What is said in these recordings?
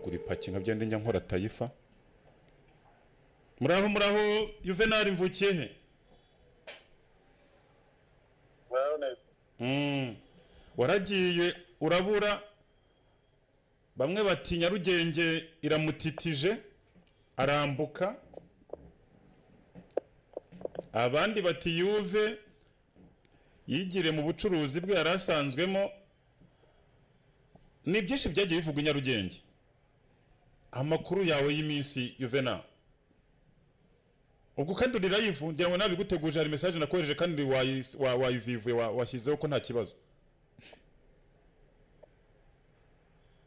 kugura ipaki nka byende njya nkora tayifa. Muraho Juvenal mvukiye he? Waragiye urabura, bamwe bati Nyarugenge iramutitije arambuka, abandi bati Juve yigire mu bucuruzi bwe yarasanzwemo. Ni byinshi byagiye bivugwa Nyarugenge. Amakuru yawe y'iminsi Juvenal, ubwo kandi uri live ngira ngo nabiguteguje, hari message nakohereje kandi wayivivuye washyizeho ko nta kibazo.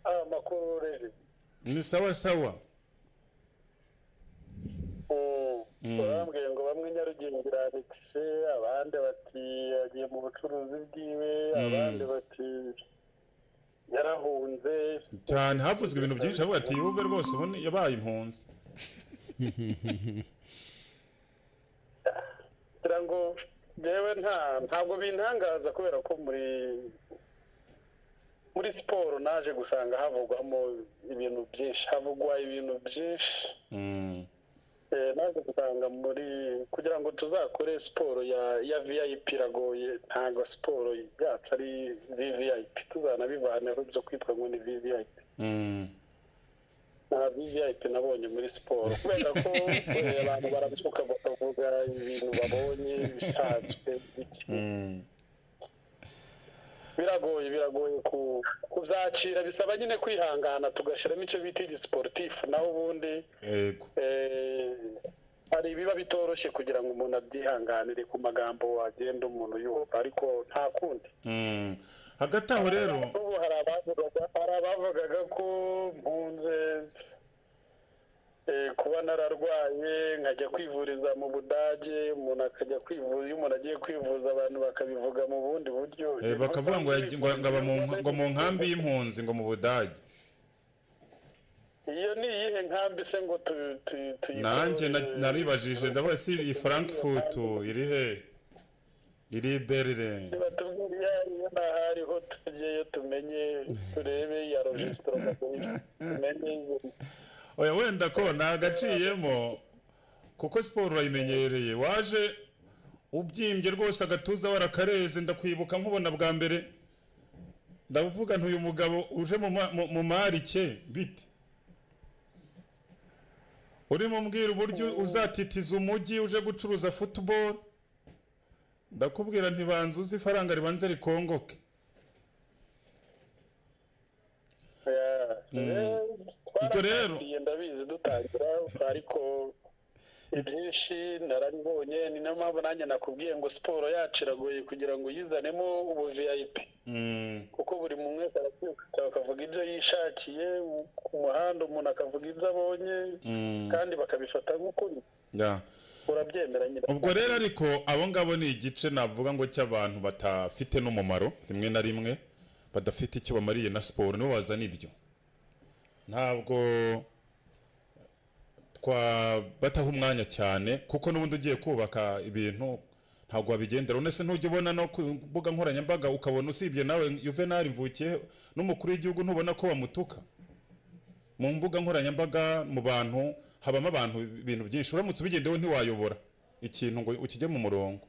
Amakuru rero ni sawa. Barambwiye ngo bamwe Nyarugenge irandikishe, abandi bati yagiye mu bucuruzi bwiwe, abandi bati yarahunze cyane. Havuzwe ibintu byinshi, avuga ati Juve rwose ubu yabaye impunzi. Ngo yewe ntabwo bintangaza kubera ko muri siporo naje gusanga havugwamo ibintu byinshi, naje gusanga kugira ngo tuzakore siporo ya VIP iragoye. Ntabwo siporo yacu ari VIP, tuzanabivaneho byo kwitwa ngo ni VIP. nta VIP nabonye muri siporo kubera ko abantu barabuka bakavuga ibintu babonye bisanzwe. Biragoye kubyakira, bisaba nyine kwihangana tugashyiramo icyo bita sportif, naho ubundi hari ibiba bitoroshye kugira ngo umuntu abyihanganire ku magambo wagenda umuntu yumva, ariko nta kundi. Hagati aho rero hari abavugaga ko mpunze kuba nararwaye nkajya kwivuriza mu Budage, umuntu akajya kwivuza, iyo umuntu agiye kwivuza abantu bakabivuga mu bundi buryo, bakavuga ngo mu nkambi y'impunzi ngo mu Budage. Iyo ni iyihe nkambi se ngo nanjye naribajije, ndavuga si i Frankfurt iri he? Iri Berlin. Batubwira iyo hariho tugiye tumenye, turebe ya registro tumenye. Oya wenda ko nagaciyemo kuko siporo urayimenyereye, waje ubyimbye rwose agatuza warakareze, ndakwibuka nkubona bwa mbere ndavuga ntuyu mugabo uje mu marike bite, urimo mbwira uburyo uzatitiza umujyi uje gucuruza football, ndakubwira ntibanze uzi ifaranga ribanze rikongoke. Ubwo rero ndabizi dutangira, ariko ibyinshi narabibonye, ni nayo mpamvu nanjye nakubwiye ngo siporo yacu iragoye kugira ngo uyizanemo ubu VIP, kuko buri muntu akavuga ibyo yishakiye ku muhanda, umuntu akavuga ibyo abonye kandi bakabifata nk'ukuri. Urabyemera nyine. Ubwo rero ariko abo ngabo ni igice navuga ngo cy'abantu batafite n'umumaro, rimwe na rimwe badafite icyo bamariye na siporo, nibo bazana ibyo. Ntabwo bataha umwanya cyane, kuko n'ubundi ugiye kubaka ibintu ntabwo wabigendera. Unese ntujya ubona no ku mbuga nkoranyambaga ukabona, usibye nawe Juvenal mvukiye n'umukuru w'igihugu, ntubona ko bamutuka mu mbuga nkoranyambaga? Mu bantu habamo abantu ibintu byinshi, uramutse ubigendeho ntiwayobora ikintu ngo ukijye mu murongo.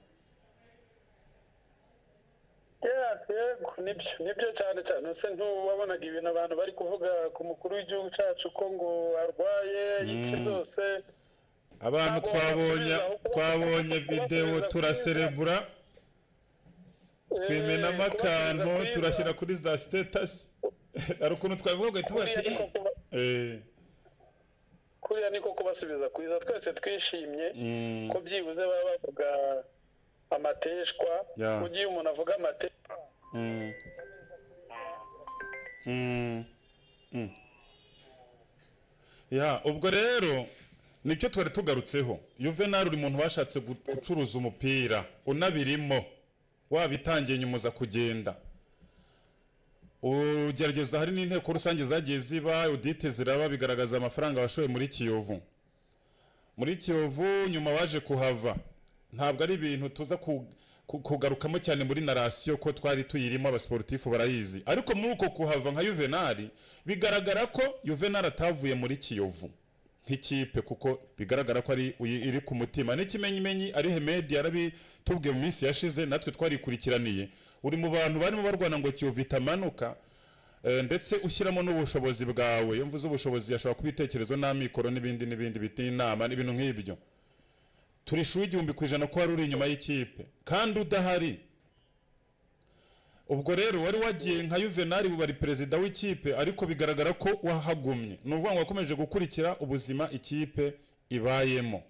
Nibyo cyane se ntuwabonaga ibintu abantu bari kuvuga ku mukuru w'igihugu cyacu ko ngo arwaye iki zose. Abantu twabonye video turaserebura, twimenamo akantu turashyira kuri za status, ari ukuntu twavuga tuba ati kuriya niko kubasubiza kwiza, twese twishimye ko byibuze baba bavuga amateshwa. Ugiye umuntu avuga amateshwa ubwo rero nicyo twari tugarutseho. Juvenal uri muntu washatse gucuruza umupira, unabirimo wabitangiye nyuma uza kugenda ugerageza, hari n'inteko rusange zagiye ziba, audite ziraba, bigaragaza amafaranga washoye muri Kiyovu nyuma waje kuhava. Ntabwo ari ibintu tuza kugarukamo cyane muri narration ko twari tuyirimo abasportifu barayizi ariko muri uko kuhava nka Juvenal bigaragara ko Juvenal atavuye muri Kiyovu nk'ikipe kuko bigaragara ko ari iri ku mutima n'ikimenyimenyi ari Hemedi yarabitubwiye mu minsi yashize natwe twarikurikiraniye uri mu bantu barimo barwana ngo Kiyovu itamanuka ndetse ushyiramo n'ubushobozi bwawe iyo mvuze ubushobozi yashobora kubitekerezo n'amikoro n'ibindi biti inama n'ibintu nk'ibyo turi shuye 100% ko wari uri inyuma y'ikipe kandi udahari ubwo rero wari wagiye nka Juvenal bari president w'ikipe ariko bigaragara ko wahagumye nuvuga ngo wakomeje gukurikira ubuzima ikipe ibayemo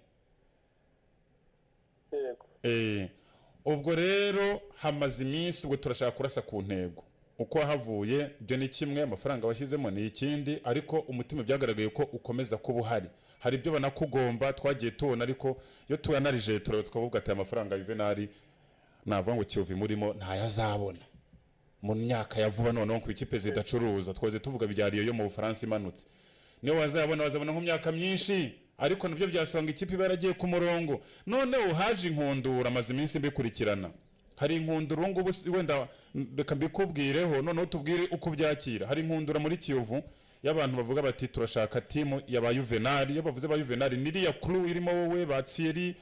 ubwo rero hamaze iminsi ubwo turashaka kurasa ku ntego uko havuye byo ni kimwe amafaranga washyizemo ni ikindi ariko umutima byagaragaye ko ukomeza kuba uhari hari ibyo banakugomba twagiye tubona ariko iyo tuyanarije turavuga ati amafaranga Juvenal navuga ngo Kiyovu murimo ntayazabona mu myaka ya vuba noneho ku ikipe zidacuruza twaze tuvuga byariyo yo mu Bufaransa imanutse niyo wazabona nko myaka myinshi ariko nabyo byasanga ikipe baragiye ku murongo noneho haje inkundura amaze iminsi mbikurikirana hari inkundura ngo wenda reka mbikubwireho noneho tubwire uko byakira hari inkundura muri Kiyovu y'abantu bavuga bati turashaka timu ya Juvenal iyo bavuze ba Juvenal niriya crew irimo wowe ba Thierry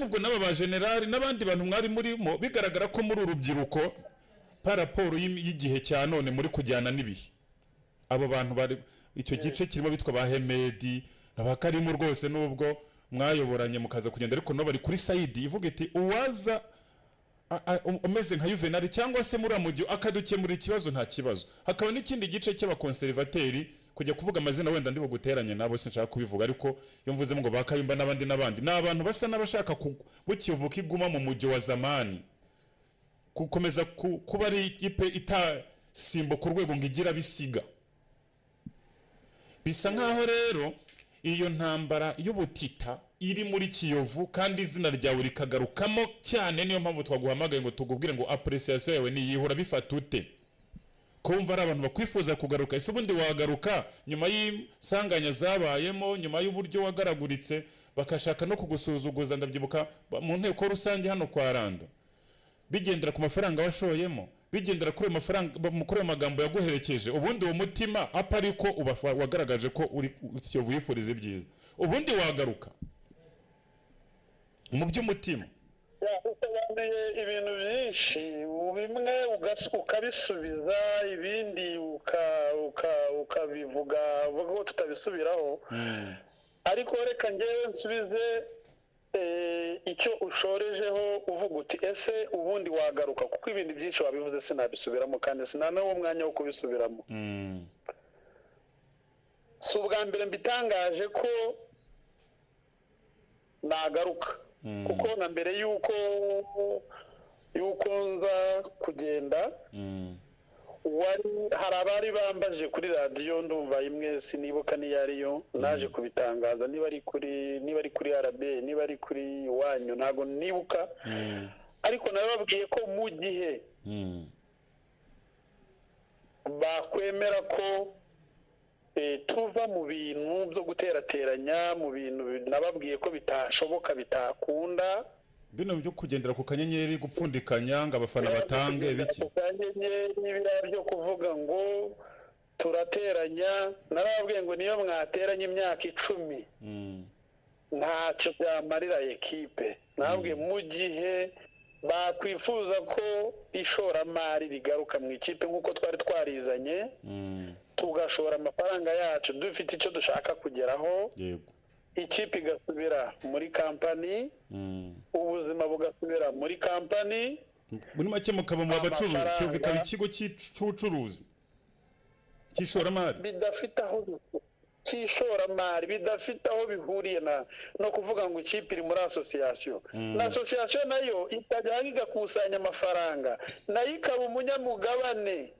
ubwo naba ba general n'abandi bantu mwari murimo bigaragara ko muri urubyiruko paraporo y'igihe cya none muri kujyana nibihe abo bantu bari icyo gice kirimo bitwa ba Hemedi n'abakarimu rwose nubwo mwayoboranye mukaza kugenda ariko no bari kuri side ivuga iti uwaza umeze nka Juvenal cyangwa se muri amujyo akadukemura ikibazo nta kibazo hakaba n'ikindi gice cy'abakonservateri kujya kuvuga amazina wenda ndi buguteranye nabo sinshaka kubivuga ariko iyo mvuze ngo bakayumba n'abandi n'abantu basa n'abashaka bukivuka iguma mu mujyo wa zamani gukomeza kuba ari ikipe itasimbo ku rwego ngigira bisiga bisa nkaho rero iyo ntambara y'ubutita iri muri Kiyovu kandi izina ryawe rikagarukamo cyane niyo mpamvu twaguhamagaye ngo tugubwire ngo appreciation yawe ni yihura bifata ute kumva ari abantu bakwifuza kugaruka ese ubundi wagaruka nyuma y'isanganya zabayemo nyuma y'uburyo wagaraguritse bakashaka no kugusuzuguza ndabyibuka mu nteko rusange hano kwa Rando bigendera ku mafaranga washoyemo bigendera kuri amafaranga mukuru y'amagambo yaguherekeje ubundi uwo mutima apariko wagaragaje ko uri Kiyovu yifuriza ibyiza ubundi wagaruka mu by'umutima usobanuye ibintu byinshi bimwe ukabisubiza ibindi ukabivuga vuga tutabisubiraho ariko reka ngewe nsubize icyo ushorejeho uvuga uti ese ubundi wagaruka kuko ibindi byinshi wabivuze sinabisubiramo kandi sinanawo mwanya wo kubisubiramo si ubwa mbere mbitangaje ko nagaruka kuko na mbere yuko nza kugenda hari abari bambaje kuri radiyo ndumva imwe sinibuka niyo ariyo naje kubitangaza niba ari kuri RB niba ari kuri iwanyu ntago nibuka ariko nababwiye ko mu gihe bakwemera ko tuva mu bintu byo guterateranya mu bintu nababwiye ko bitashoboka bitakunda bino byo kugendera ku kanyenyeri gupfundikanya ngo abafana batange biki n'ibira byo kuvuga ngo turateranya narababwiye ngo niyo mwateranya imyaka 10 ntacyo byamarira ekipe nababwiye mu gihe bakwifuza ko ishoramari rigaruka mu ikipe nk'uko twari twarizanye tugashora amafaranga yacu dufite icyo dushaka kugeraho ikipe igasubira muri kampani ubuzima bugasubira muri kampani muri make mukaba mu bacuruzi cyo bikaba ikigo cy'ubucuruzi cy'ishoramari bidafite aho cy'ishoramari bidafite aho bihuriye no kuvuga ngo ikipe iri muri association na association nayo itajya igakusanya amafaranga nayo ikaba umunyamugabane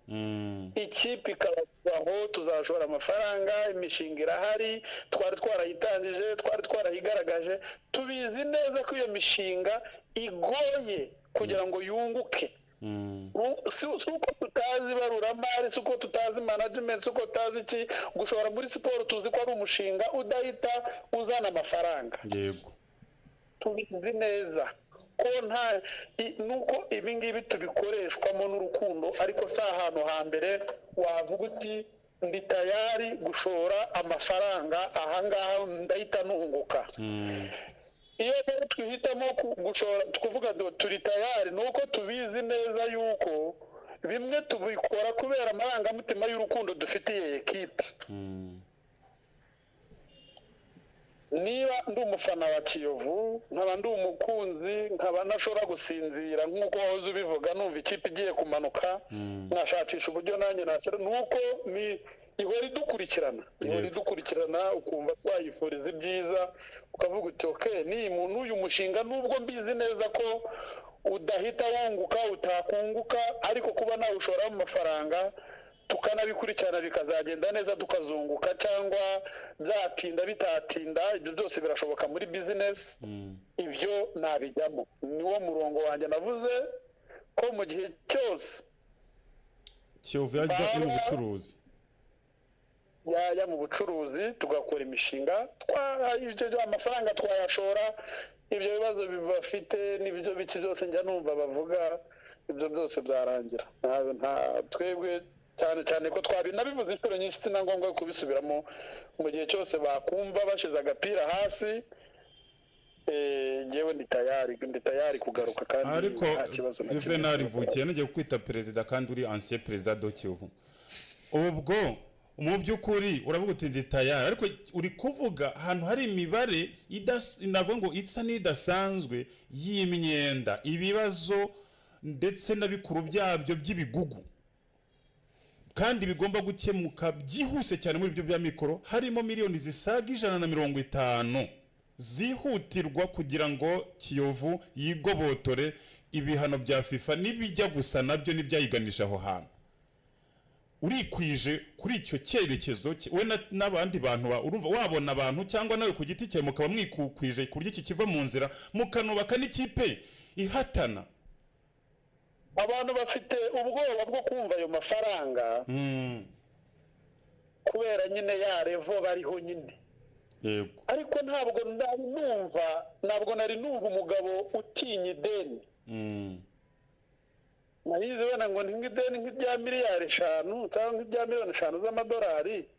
ikipe ikabaho tuzashora amafaranga imishinga irahari twari twarayitangije twari twarayigaragaje tubizi neza ko iyo mishinga igoye kugira ngo yunguke suko tutazi baruramari suko tutazi management suko tutazi iki gushora muri siporo tuzi ko ari umushinga udahita uzana amafaranga yego tubizi neza ko nuko ibi ngibi tubikoreshwamo n'urukundo ariko si ahantu hambere wavuga uti ndi tayari gushora amafaranga ahangaha ndahita nunguka. Iyo rero twihitamo gushora tukuvuga turi tayari nuko tubizi neza yuko bimwe tubikora kubera amarangamutima y'urukundo dufitiye ekipe. Niba ndi umufana wa Kiyovu nkaba ndi umukunzi nkaba nashobora gusinzira nk'uko wahoze ubivuga numva ikipe igiye kumanuka nkashakisha uburyo nanjye nashyira nuko ihora idukurikirana ukumva twayifuriza ibyiza ukavuga uti okay n'uyu mushinga nubwo mbizi neza ko udahita wunguka utakunguka ariko kuba nawe ushoramo amafaranga tukanabikurikirana bikazagenda neza tukazunguka cyangwa byatinda bitatinda ibyo byose birashoboka muri business. Ibyo nabijyamo niwo murongo wanjye navuze ko mu gihe cyose Kiyovu yajya mu bucuruzi yajya mu bucuruzi tugakora imishinga ibyo amafaranga twayashora ibyo bibazo bibafite n'ibyo biki byose njya numva bavuga ibyo byose byarangira nta twebwe cyane ko twabinabivuze inshuro nyinshi si na ngombwa kubisubiramo mu gihe cyose bakumva bashize agapira hasi ngewe ndi tayari kugaruka kandi ariko Juvenal Mvukiye ngiye kwita perezida kandi uri ancien president do Kiyovu ubwo mu by'ukuri uravuga uti ndi tayari ariko uri kuvuga ahantu hari imibare navuga ngo isa n'idasanzwe y'imyenda ibibazo ndetse n'abikuru byabyo by'ibigugu kandi bigomba gukemuka byihuse cyane muri ibyo bya mikoro harimo miliyoni zisaga 150 zihutirwa kugira ngo Kiyovu yigobotore ibihano bya FIFA nibijya gusa nabyo nibyayiganisha aho hantu urikwije kuri icyo cyerekezo we n'abandi bantu urumva wabona abantu cyangwa nawe ku giti cyawe mukaba mwikukwije kurya iki kiva mu nzira mukanubaka n'ikipe ihatana. Abantu bafite ubwoba bwo kumva ayo mafaranga kubera nyine yarevo bariho nyine yego ariko ntabwo nari numva umugabo utinya ideni nahize wena ngo nk'ideni nk'irya miliyari 5 cyangwa nk'irya miliyoni 5 z'amadolari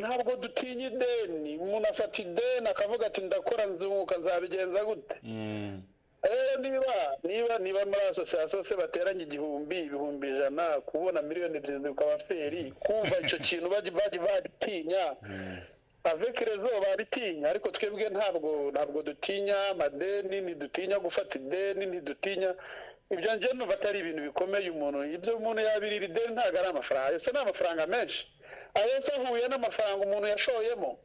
ntabwo dutinya ideni umuntu afata ideni akavuga ati ndakora nzunguka nzabigenza gute niba muri asosiyasiyo se bateranye ibihumbi 100 kubona miliyoni 2 ukaba feri kumva icyo kintu bagitinya avec raison baritinya ariko twebwe ntabwo dutinya amadeni ntidutinya gufata ideni ntidutinya ibyo nje numva atari ibintu bikomeye ibyo umuntu yabirira ideni ntabwo ari amafaranga yose ni amafaranga menshi ayose ahuye n'amafaranga umuntu yashoyemo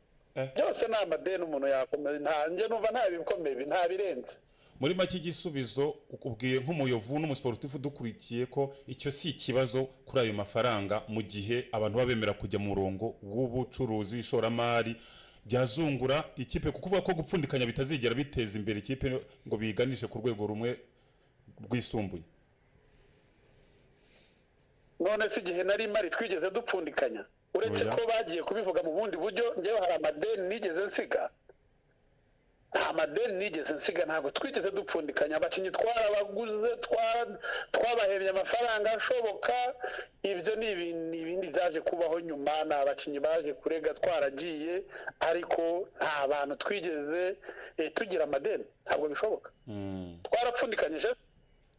byose ni amadeni umuntu yakomeye nje numva nta bikomeye nta birenze. Muri make igisubizo ukubwiye nk'umuyovu n'umusportif dukurikiye ko icyo si ikibazo kuri ayo mafaranga mu gihe abantu babemera kujya mu murongo w'ubucuruzi w'ishoramari byazungura ikipe kuvuga ko gupfundikanya bitazigera biteza imbere ikipe ngo biganishe ku rwego rumwe rwisumbuye. None si igihe nari mari twigeze dupfundikanya uretse ko bagiye kubivuga mu bundi buryo ngewe hari amadeni nigeze nsiga amadeni nigeze nsiga ntabwo twigeze dupfundikanya abakinnyi twarabaguze twabahebye amafaranga ashoboka ibyo ni ibindi byaje kubaho nyuma ni abakinnyi baje kurega twaragiye ariko nta bantu twigeze tugira amadeni ntabwo bishoboka twarapfundikanyije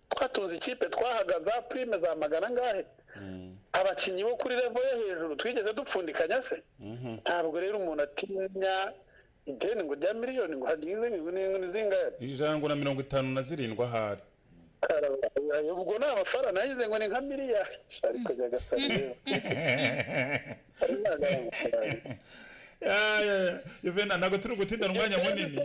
twatunze ikipe twahagaza prime za magana ngahe abakinnyi bo kuri level yo hejuru twigeze dupfundikanya se ntabwo rero umuntu atinya ideni ngo rya miliyoni ngo hagize ngo ni zingahe 157 ahari ubwo ni amafaranga nagize ngo ni nka miliyari ariko jyagasariye Juvenal ntabwo turi gutindana umwanya munini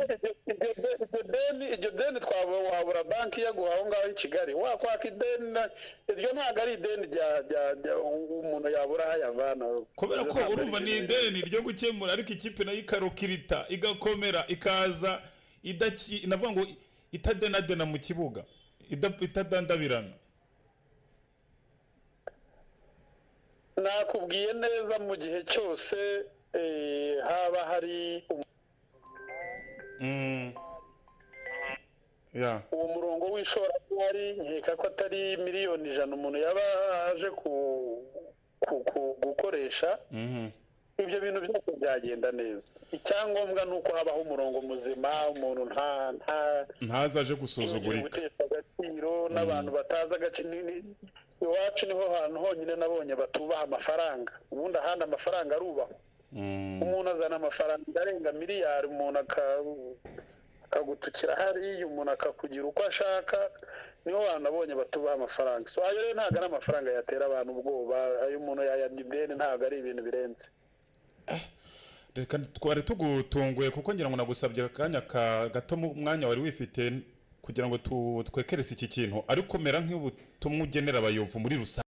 iryo deni twabura banki yaguha aho ngaho i Kigali wakwaka ideni iryo ntabwo ari ideni rya umuntu yabura hayavana kubera ko urumva ni ideni ryo gukemura ariko ikipe nayo ikarokirita igakomera ikaza navuga ngo itadenadena mu kibuga itadandabirana. Nakubwiye neza mu gihe cyose haba hari uwo murongo w'ishoramari nkeka ko atari miliyoni 100 umuntu yaba aje gukoresha ibyo bintu byose byagenda neza. Icyangombwa nuko habaho umurongo muzima, umuntu ntazaje gusuzugurika agaciro n'abantu bataza agaciro. Iwacu niho hantu honyine nabonye batubaha amafaranga, ubundi ahandi amafaranga arubahwa. Umuntu azana amafaranga arenga miliyari, umuntu akagutukira hariya, umuntu akakugira uko ashaka, niho wanabonye batubaha amafaranga. So ayo rero ntabwo ari amafaranga yatera abantu ubwoba, ayo umuntu yayamye ideni ntabwo ari ibintu birenze. Reka twari tugutunguye kuko ngira ngo nagusabye akanya gato mu mwanya wari wifite kugira ngo twekerese iki kintu, ariko mera nk'ubutumwa ugenera abayovu muri rusange.